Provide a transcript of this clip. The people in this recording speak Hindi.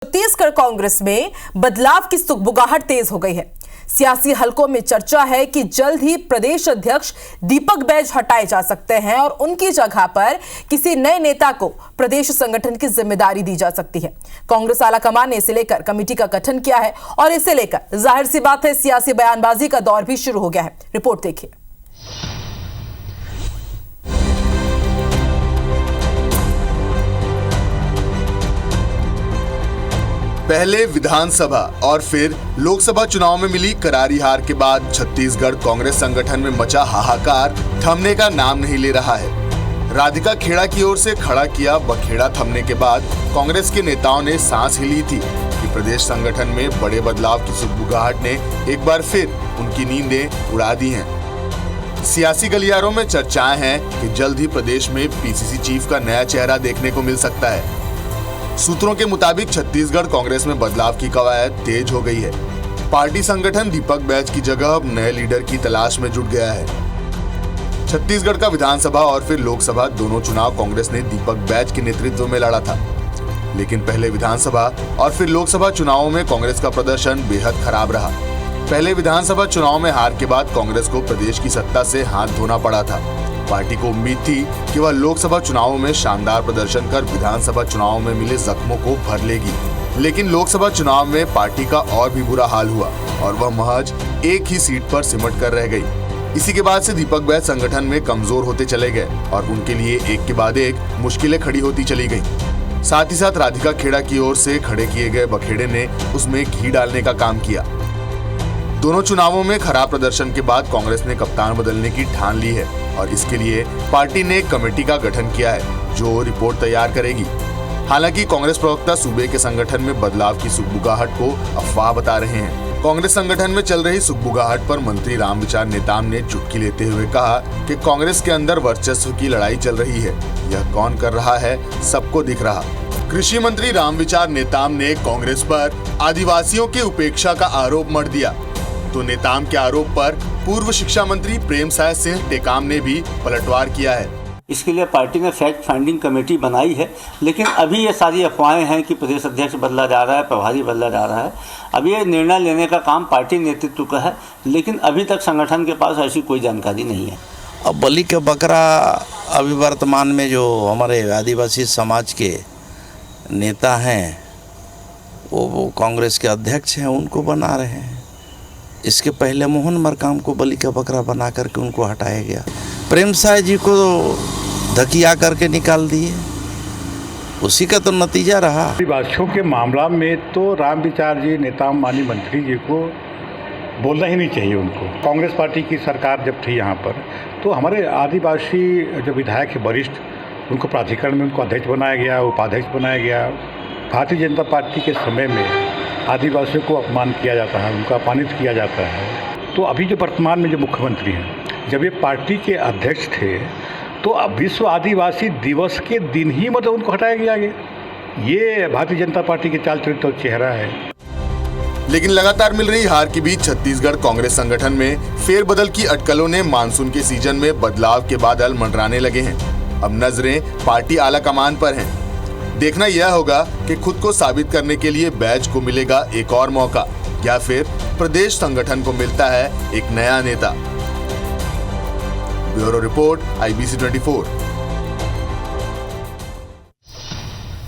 छत्तीसगढ़ कांग्रेस में बदलाव की सुगबुगाहट तेज हो गई है। सियासी हलकों में चर्चा है कि जल्द ही प्रदेश अध्यक्ष दीपक बैज हटाए जा सकते हैं और उनकी जगह पर किसी नए नेता को प्रदेश संगठन की जिम्मेदारी दी जा सकती है। कांग्रेस आलाकमान ने इसे लेकर कमेटी का गठन किया है और इसे लेकर जाहिर सी बात है सियासी बयानबाजी का दौर भी शुरू हो गया है। रिपोर्ट देखिए। पहले विधानसभा और फिर लोकसभा चुनाव में मिली करारी हार के बाद छत्तीसगढ़ कांग्रेस संगठन में मचा हाहाकार थमने का नाम नहीं ले रहा है। राधिका खेड़ा की ओर से खड़ा किया बखेड़ा थमने के बाद कांग्रेस के नेताओं ने सांस ही ली थी कि प्रदेश संगठन में बड़े बदलाव की सुगबुगाहट ने एक बार फिर उनकी नींदें उड़ा दी हैं। सियासी गलियारों में चर्चाएं हैं कि जल्द ही प्रदेश में पीसीसी चीफ का नया चेहरा देखने को मिल सकता है। सूत्रों के मुताबिक छत्तीसगढ़ कांग्रेस में बदलाव की कवायद तेज हो गई है। पार्टी संगठन दीपक बैज की जगह अब नए लीडर की तलाश में जुट गया है। छत्तीसगढ़ का विधानसभा और फिर लोकसभा दोनों चुनाव कांग्रेस ने दीपक बैज के नेतृत्व में लड़ा था, लेकिन पहले विधानसभा और फिर लोकसभा चुनावों में कांग्रेस का प्रदर्शन बेहद खराब रहा। पहले विधानसभा चुनाव में हार के बाद कांग्रेस को प्रदेश की सत्ता से हाथ धोना पड़ा था। पार्टी को उम्मीद थी कि वह लोकसभा चुनावों में शानदार प्रदर्शन कर विधानसभा चुनावों में मिले जख्मों को भर लेगी, लेकिन लोकसभा चुनाव में पार्टी का और भी बुरा हाल हुआ और वह महज एक ही सीट पर सिमट कर रह गई। इसी के बाद से दीपक बैज संगठन में कमजोर होते चले गए और उनके लिए एक के बाद एक मुश्किलें खड़ी होती चली गईं। साथ ही साथ राधिका खेड़ा की ओर से खड़े किए गए बखेड़े ने उसमें घी डालने का काम किया। दोनों चुनावों में खराब प्रदर्शन के बाद कांग्रेस ने कप्तान बदलने की ठान ली है और इसके लिए पार्टी ने एक कमेटी का गठन किया है जो रिपोर्ट तैयार करेगी। हालांकि कांग्रेस प्रवक्ता सूबे के संगठन में बदलाव की सुगबुगाहट को अफवाह बता रहे हैं। कांग्रेस संगठन में चल रही सुगबुगाहट पर मंत्री रामविचार नेताम ने चुटकी लेते हुए कहा कि कांग्रेस के अंदर वर्चस्व की लड़ाई चल रही है, यह कौन कर रहा है सबको दिख रहा। कृषि मंत्री रामविचार नेताम ने कांग्रेस पर आदिवासियों की उपेक्षा का आरोप मढ़ दिया, तो नेताम के आरोप पर पूर्व शिक्षा मंत्री प्रेमसाय सिंह टेकाम ने भी पलटवार किया है। इसके लिए पार्टी ने फैक्ट फाइंडिंग कमेटी बनाई है, लेकिन अभी ये सारी अफवाहें हैं कि प्रदेश अध्यक्ष बदला जा रहा है, प्रभारी बदला जा रहा है। अब ये निर्णय लेने का काम पार्टी नेतृत्व का है, लेकिन अभी तक संगठन के पास ऐसी कोई जानकारी नहीं है। अब बलि का बकरा अभी वर्तमान में जो हमारे आदिवासी समाज के नेता हैं वो कांग्रेस के अध्यक्ष हैं, उनको बना रहे हैं। इसके पहले मोहन मरकाम को बलि का बकरा बना करके उनको हटाया गया। प्रेमसाय जी को धकिया करके निकाल दिए, उसी का तो नतीजा रहा। आदिवासियों के मामला में तो रामविचार जी नेताम माननीय मंत्री जी को बोलना ही नहीं चाहिए उनको। कांग्रेस पार्टी की सरकार जब थी यहाँ पर तो हमारे आदिवासी जो विधायक है वरिष्ठ, उनको प्राधिकरण में उनको अध्यक्ष बनाया गया, उपाध्यक्ष बनाया गया। भारतीय जनता पार्टी के समय में आदिवासियों को अपमान किया जाता है, उनका अपमानित किया जाता है। तो अभी जो वर्तमान में जो मुख्यमंत्री हैं, जब ये पार्टी के अध्यक्ष थे तो अब विश्व आदिवासी दिवस के दिन ही मतलब उनको हटाया गया आगे। ये भारतीय जनता पार्टी के चाल चरित्र और चेहरा है। लेकिन लगातार मिल रही हार के बीच छत्तीसगढ़ कांग्रेस संगठन में फेरबदल की अटकलों ने मानसून के सीजन में बदलाव के बादल मंडराने लगे हैं। अब नजरें पार्टी आलाकमान पर हैं। देखना यह होगा कि खुद को साबित करने के लिए बैज को मिलेगा एक और मौका या फिर प्रदेश संगठन को मिलता है एक नया नेता। Bureau report IBC 24।